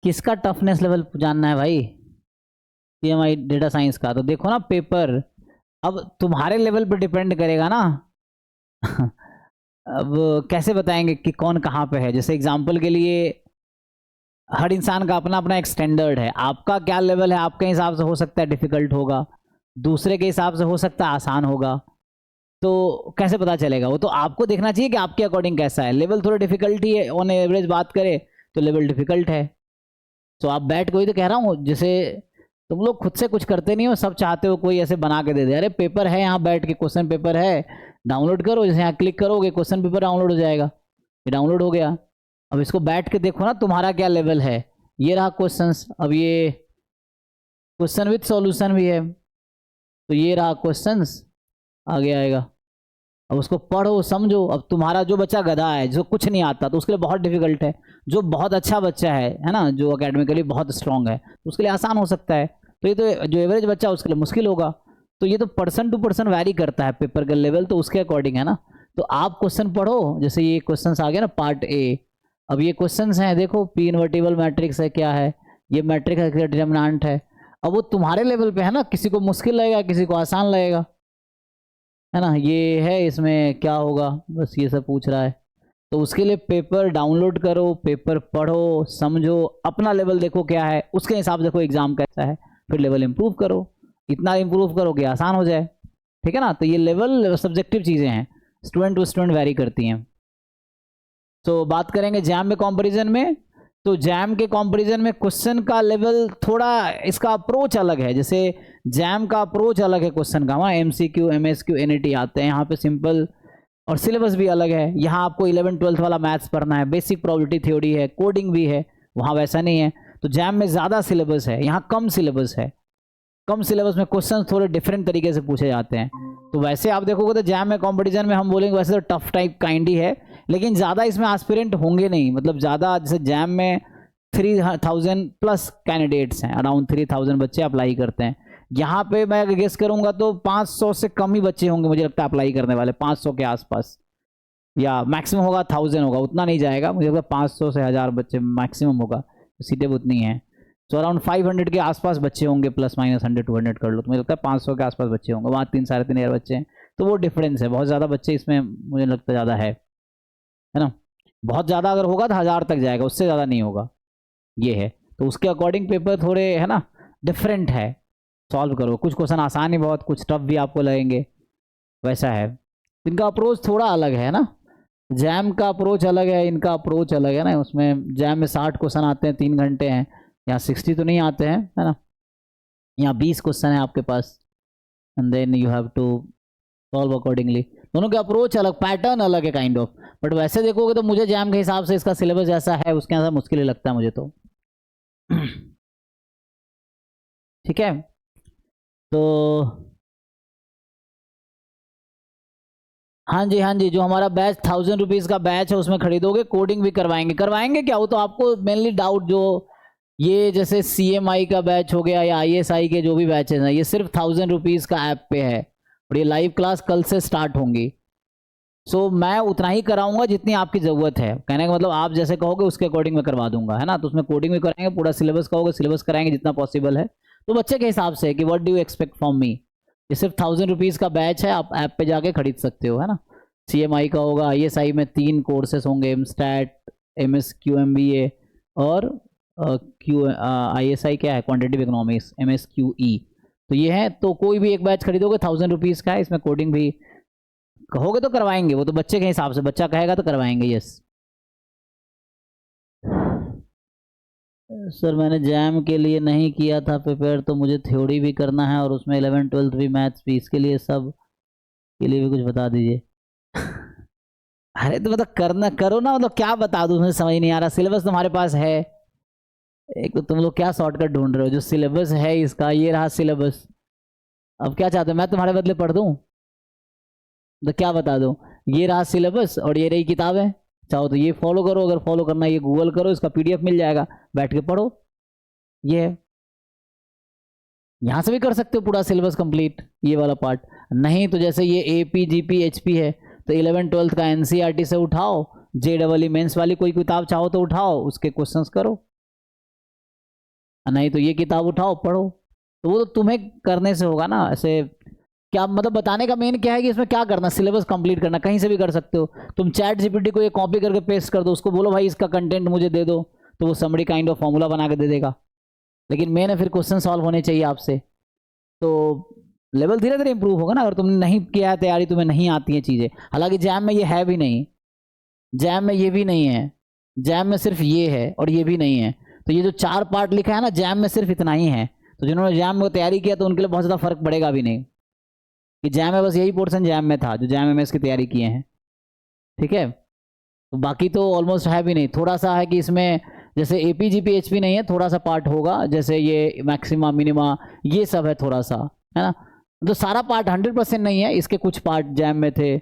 किसका toughness level जानना है भाई? सीएमआई डेटा साइंस का। तो देखो ना पेपर, अब तुम्हारे लेवल पर डिपेंड करेगा ना। अब कैसे बताएंगे कि कौन कहाँ पे है? जैसे एग्जांपल के लिए हर इंसान का अपना अपना एक स्टैंडर्ड है। आपका क्या लेवल है, आपके हिसाब से हो सकता है डिफिकल्ट होगा, दूसरे के हिसाब से हो सकता है आसान होगा। तो कैसे पता चलेगा? वो तो आपको देखना चाहिए कि आपके अकॉर्डिंग कैसा है। लेवल थोड़ा डिफिकल्ट ही है, ऑन एवरेज बात करें तो लेवल डिफिकल्ट है। तो आप बैठ कोई तो कह रहा हूँ, जैसे तुम लोग खुद से कुछ करते नहीं हो, सब चाहते हो कोई ऐसे बना के दे दे, अरे पेपर है यहाँ बैठ के, क्वेश्चन पेपर है डाउनलोड करो, जैसे यहाँ क्लिक करोगे क्वेश्चन पेपर डाउनलोड हो जाएगा। ये डाउनलोड हो गया। अब इसको बैठ के देखो ना तुम्हारा क्या लेवल है। ये रहा क्वेश्चंस। अब ये क्वेश्चन विथ सॉल्यूशन भी है, तो ये रहा क्वेश्चंस आगे आएगा। अब उसको पढ़ो समझो। अब तुम्हारा जो बच्चा गधा है, जो कुछ नहीं आता, तो उसके लिए बहुत डिफिकल्ट है। जो बहुत अच्छा बच्चा है ना, जो अकेडमिकली बहुत स्ट्रांग है, तो उसके लिए आसान हो सकता है। तो ये तो जो एवरेज बच्चा है उसके लिए मुश्किल होगा। तो ये तो पर्सन टू पर्सन वैरी करता है पेपर का लेवल, तो उसके अकॉर्डिंग है ना। तो आप क्वेश्चन पढ़ो, जैसे ये क्वेश्चन आ गया ना पार्ट ए। अब ये क्वेश्चन हैं, देखो पी इनवर्टिबल मैट्रिक्स है, क्या है ये मैट्रिक्स है, डिटर्मिनेंट है। अब वो तुम्हारे लेवल पे है ना, किसी को मुश्किल लगेगा, किसी को आसान लगेगा, है ना। ये है, इसमें क्या होगा, बस ये सब पूछ रहा है। तो उसके लिए पेपर डाउनलोड करो, पेपर पढ़ो समझो, अपना लेवल देखो क्या है, उसके हिसाब से देखो एग्जाम कैसा है, फिर लेवल इंप्रूव करो। इतना इंप्रूव करोगे आसान हो जाए, ठीक है ना। तो ये लेवल सब्जेक्टिव चीज़ें हैं, स्टूडेंट टू स्टूडेंट वेरी करती हैं। तो बात करेंगे जैम में कंपैरिजन में। तो जैम के कंपैरिजन में क्वेश्चन का लेवल थोड़ा, इसका अप्रोच अलग है। जैसे जैम का अप्रोच अलग है क्वेश्चन का, वहाँ एमसीक्यू एमएसक्यू एनईटी आते हैं, यहाँ पे सिंपल, और सिलेबस भी अलग है। यहाँ आपको 11th-12th वाला मैथ्स पढ़ना है, बेसिक प्रोबेबिलिटी थ्योरी है, कोडिंग भी है, वहाँ वैसा नहीं है। तो जैम में ज़्यादा सिलेबस है, यहाँ कम सिलेबस है। कम सिलेबस में क्वेश्चन थोड़े डिफरेंट तरीके से पूछे जाते हैं। तो वैसे आप देखोगे तो जैम में कंपटीशन में हम बोलेंगे वैसे तो टफ टाइप काइंड ही है, लेकिन ज़्यादा इसमें एस्पिरेंट होंगे नहीं। मतलब ज़्यादा, जैसे जैम में 3000 प्लस कैंडिडेट्स हैं, अराउंड 3000 बच्चे अप्लाई करते हैं। यहाँ पे मैं गेस करूंगा तो 500 से कम ही बच्चे होंगे मुझे लगता है अप्लाई करने वाले, 500 के आसपास, या मैक्सिमम होगा 1000 होगा, उतना नहीं जाएगा मुझे लगता है। 500 से 1000 बच्चे मैक्सिमम होगा, सीटें उतनी हैं। तो अराउंड 500 के आसपास बच्चे होंगे, प्लस माइनस 100-200 कर लो, तो मुझे लगता है 500 के आसपास बच्चे होंगे। वहाँ 3-3.5 बच्चे हैं, तो वो डिफरेंस है। बहुत ज़्यादा बच्चे इसमें मुझे लगता है ज़्यादा है ना। बहुत ज़्यादा अगर होगा तो 1000 तक जाएगा, उससे ज़्यादा नहीं होगा, ये है। तो उसके अकॉर्डिंग पेपर थोड़े है ना डिफरेंट है। सॉल्व करो, कुछ क्वेश्चन आसान ही बहुत, कुछ टफ भी आपको लगेंगे, वैसा है। इनका अप्रोच थोड़ा अलग है ना, जैम का अप्रोच अलग है, इनका अप्रोच अलग है ना। उसमें जैम में 60 क्वेश्चन आते हैं, 3 घंटे हैं, यहाँ 60 तो नहीं आते हैं, है ना। यहाँ 20 क्वेश्चन है आपके पास, and then you have to solve accordingly. दोनों के अप्रोच अलग, पैटर्न अलग है काइंड ऑफ। बट वैसे देखोगे तो मुझे जैम के हिसाब से इसका सिलेबस जैसा है उसके अंदर मुश्किल ही लगता है मुझे तो। ठीक है। तो हाँ जी, हाँ जी, जो हमारा बैच 1000 रुपीज़ का बैच है उसमें खरीदोगे, कोडिंग भी करवाएंगे। करवाएंगे क्या, वो तो आपको मेनली डाउट, जो ये जैसे CMI का बैच हो गया या ISI के जो भी बैचेस हैं, ये सिर्फ 1000 रुपीज़ का ऐप पे है, और ये लाइव क्लास कल से स्टार्ट होंगी। सो मैं उतना ही कराऊंगा जितनी आपकी ज़रूरत है। कहने का मतलब आप जैसे कहोगे उसके अकॉर्डिंग मैं करवा दूंगा, है ना। तो उसमें कोडिंग भी कराएंगे, पूरा सिलेबस कहोगे सिलेबस कराएंगे जितना पॉसिबल है। तो बच्चे के हिसाब से कि what do you expect from me. ये सिर्फ 1000 रुपीज़ का बैच है, आप ऐप पे जाके खरीद सकते हो, है ना। CMI का होगा, ISI में 3 कोर्सेस होंगे, MSTAT, MSQ MBA, और ISI क्या है, क्वान्टिटेटिव इकोनॉमिक्स, MSQE। तो ये है। तो कोई भी एक बैच खरीदोगे 1000 रुपीज़ का है, इसमें कोडिंग भी कहोगे तो करवाएंगे, वो तो बच्चे के हिसाब से, बच्चा कहेगा तो करवाएंगे। यस सर, मैंने जैम के लिए नहीं किया था प्रिपेयर, तो मुझे थ्योरी भी करना है और उसमें 11th-12th भी मैथ्स भी, इसके लिए सब के लिए भी कुछ बता दीजिए। अरे तो मतलब करना करो ना, मतलब क्या बता दूं, मुझे समझ नहीं आ रहा। सिलेबस तुम्हारे पास है, एक तो तुम लोग क्या शॉर्टकट ढूंढ रहे हो, जो सिलेबस है इसका, ये रहा सिलेबस। अब क्या चाहते हो, मैं तुम्हारे बदले पढ़ दूं? तो क्या बता दूं, ये रहा सिलेबस और ये रही किताबें, चाहो तो ये फॉलो करो, अगर फॉलो करना है ये गूगल करो, इसका PDF मिल जाएगा, बैठ के पढ़ो। ये है, यहाँ से भी कर सकते हो पूरा सिलेबस कंप्लीट, ये वाला पार्ट। नहीं तो जैसे ये AP GP HP है, तो 11th-12th का NCERT से उठाओ, JEE मेंस वाली कोई किताब चाहो तो उठाओ, उसके क्वेश्चंस करो, नहीं तो ये किताब उठाओ पढ़ो। तो वो तो तुम्हें करने से होगा ना। ऐसे क्या मतलब बताने का मेन क्या है कि इसमें क्या करना, सिलेबस कंप्लीट करना, कहीं से भी कर सकते हो तुम। चैट जीपीटी को ये कॉपी करके पेस्ट कर दो, उसको बोलो भाई इसका कंटेंट मुझे दे दो, तो वो समरी काइंड ऑफ फॉर्मूला बना के दे देगा। लेकिन मेन है फिर क्वेश्चन सॉल्व होने चाहिए आपसे। तो लेवल धीरे धीरे इंप्रूव होगा ना। अगर तुमने नहीं किया है तैयारी, तुम्हें नहीं आती हैं चीज़ें, हालांकि जैम में ये है भी नहीं, जैम में ये भी नहीं है, जैम में सिर्फ ये है और ये भी नहीं है। तो ये जो 4 पार्ट लिखा है ना, जैम में सिर्फ इतना ही है। तो जिन्होंने जैम में तैयारी किया तो उनके लिए बहुत ज़्यादा फर्क पड़ेगा भी नहीं कि जैम में बस यही पोर्शन जैम में था जो जैम में इसकी तैयारी किए हैं। ठीक है, तो बाकी तो ऑलमोस्ट है भी नहीं। थोड़ा सा है कि इसमें जैसे एपीजीपीएचपी नहीं है, थोड़ा सा पार्ट होगा, जैसे ये मैक्सिमा मिनिमा ये सब है थोड़ा सा, है ना। तो सारा पार्ट 100% नहीं है, इसके कुछ पार्ट जैम में थे, है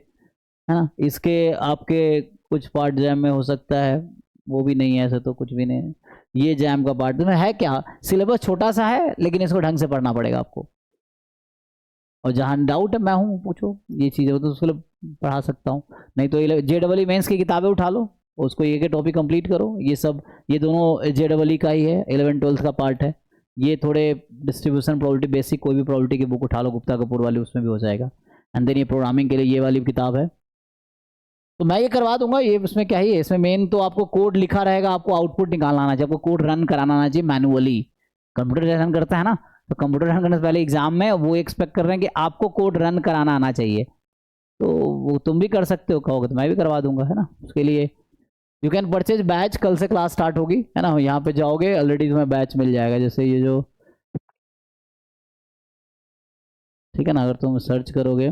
ना। इसके आपके कुछ पार्ट जैम में हो सकता है, वो भी नहीं है, ऐसे तो कुछ भी नहीं है। ये जैम का पार्ट में है क्या, सिलेबस छोटा सा है लेकिन इसको ढंग से पढ़ना पड़ेगा आपको। और जहाँ डाउट है मैं हूँ, पूछो ये चीज़ें तो उसके लिए पढ़ा सकता हूँ। नहीं तो JEE मेंस की किताबें उठा लो, उसको ये के टॉपिक कंप्लीट करो। ये सब ये दोनों JEE का ही है, 11th-12th का पार्ट है। ये थोड़े डिस्ट्रीब्यूशन प्रोबेबिलिटी बेसिक कोई भी प्रोबेबिलिटी की बुक उठा लो, गुप्ता कपूर वाली, उसमें भी हो जाएगा। एंड देन ये प्रोग्रामिंग के लिए ये वाली किताब है, तो मैं ये करवा दूंगा। ये इसमें क्या ही है, इसमें मेन तो आपको कोड लिखा रहेगा, आपको आउटपुट निकालना आना चाहिए, आपको कोड रन कराना आना चाहिए मैनुअली। कंप्यूटर रन करता है ना, तो कंप्यूटर रन करने से पहले एग्जाम में वो एक्सपेक्ट कर रहे हैं कि आपको कोड रन कराना आना चाहिए। तो वो तुम भी कर सकते हो, कहोगे तो मैं भी करवा दूंगा, है ना। उसके लिए यू कैन परचेज बैच, कल से क्लास स्टार्ट होगी, है ना। यहाँ पे जाओगे ऑलरेडी तुम्हें बैच मिल जाएगा, जैसे ये जो, ठीक है ना, अगर तुम सर्च करोगे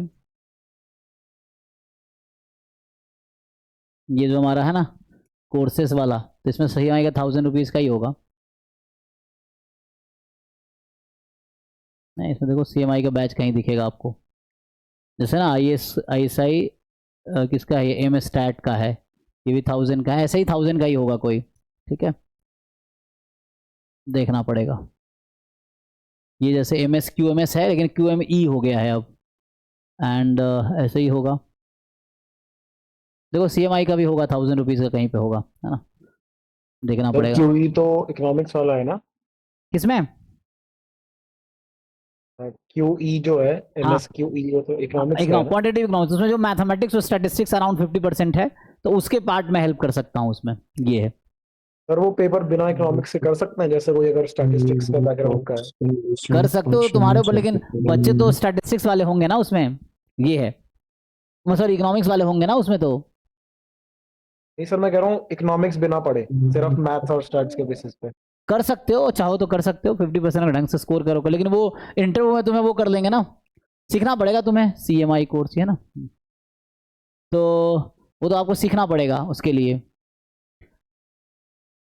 ये जो हमारा है ना कोर्सेस वाला, तो इसमें सही आएगा 1000 रुपीज़ का ही होगा। नहीं, इसमें देखो CMI का बैच कहीं दिखेगा आपको, जैसे ना ISI किसका है, ये MSTAT का है, ये भी 1000 का है, ऐसे ही 1000 का ही होगा कोई। ठीक है, देखना पड़ेगा। ये जैसे MSQMS है लेकिन QME हो गया है अब, एंड ऐसे ही होगा। देखो CMI का भी होगा 1000 रुपीज़ का कहीं पे होगा, है ना, देखना सर पड़ेगा। क्यूई तो इकोनॉमिक्स वाला है ना? किसमें? क्यूई जो है, हाँ MSQE वो तो इकोनॉमिक्स का है ना? क्वांटिटेटिव इकोनॉमिक्स, उसमें जो मैथमेटिक्स और स्टैटिस्टिक्स अराउंड 50% है, तो उसके पार्ट में हेल्प कर सकता हूँ उसमें, ये है। सर वो पेपर बिना इकोनॉमिक्स से कर सकते हैं, जैसे कोई अगर स्टैटिस्टिक्स का बैकग्राउंड का है? कर सकते हो, तुम्हारे ऊपर, लेकिन बच्चे तो स्टैटिस्टिक्स वाले होंगे ना उसमें, ये है। सॉरी, इकोनॉमिक्स वाले होंगे ना उसमें तो। नहीं सर, मैं कह रहा हूँ इकोनॉमिक्स बिना पढ़े, सिर्फ मैथ्स और स्टैट्स के बेसिस पे। कर सकते हो, चाहो तो कर सकते हो, 50% ढंग से स्कोर करोगे, लेकिन वो इंटरव्यू में तुम्हें वो कर लेंगे ना, सीखना पड़ेगा तुम्हें, CMI कोर्स है ना, तो वो तो आपको सीखना पड़ेगा उसके लिए।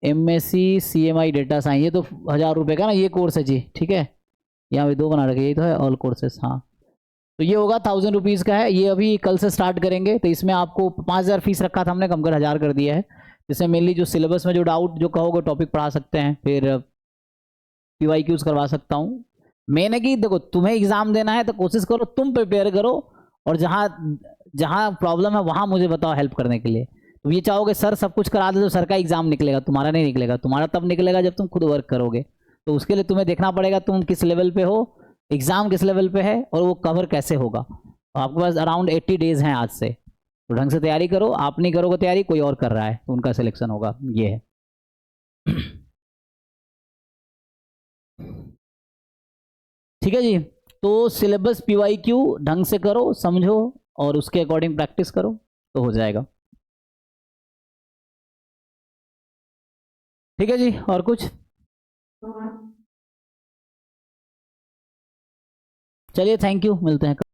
MSc CMI डेटा साइंस, ये तो 1000 रुपये का ना ये कोर्स है जी, ठीक है। यहाँ पे 2 बना रखे, यही तो है ऑल कोर्सेस, हाँ। तो ये होगा 1000 रुपीज़ का है, ये अभी कल से स्टार्ट करेंगे। तो इसमें आपको 5000 फीस रखा था हमने, कम कर 1000 कर दिया है। इसमें मेनली जो सिलेबस में जो डाउट जो कहोगे टॉपिक पढ़ा सकते हैं, फिर PYQs करवा सकता हूँ। मेन है कि देखो तुम्हें एग्जाम देना है तो कोशिश करो तुम प्रिपेयर करो, और जहाँ जहाँ प्रॉब्लम है वहाँ मुझे बताओ हेल्प करने के लिए। तुम ये चाहोगे सर सब कुछ करा दे तो सर का एग्जाम निकलेगा, तुम्हारा नहीं निकलेगा। तुम्हारा तब निकलेगा जब तुम खुद वर्क करोगे। तो उसके लिए तुम्हें देखना पड़ेगा तुम किस लेवल पे हो, एग्जाम किस लेवल पे है, और वो कवर कैसे होगा। आपके पास अराउंड 80 डेज हैं आज से, तो ढंग से तैयारी करो। आप नहीं करोगे तैयारी, कोई और कर रहा है तो उनका सिलेक्शन होगा, ये है। ठीक है जी, तो सिलेबस PYQ ढंग से करो, समझो, और उसके अकॉर्डिंग प्रैक्टिस करो, तो हो जाएगा। ठीक है जी, और कुछ? चलिए, थैंक यू, मिलते हैं।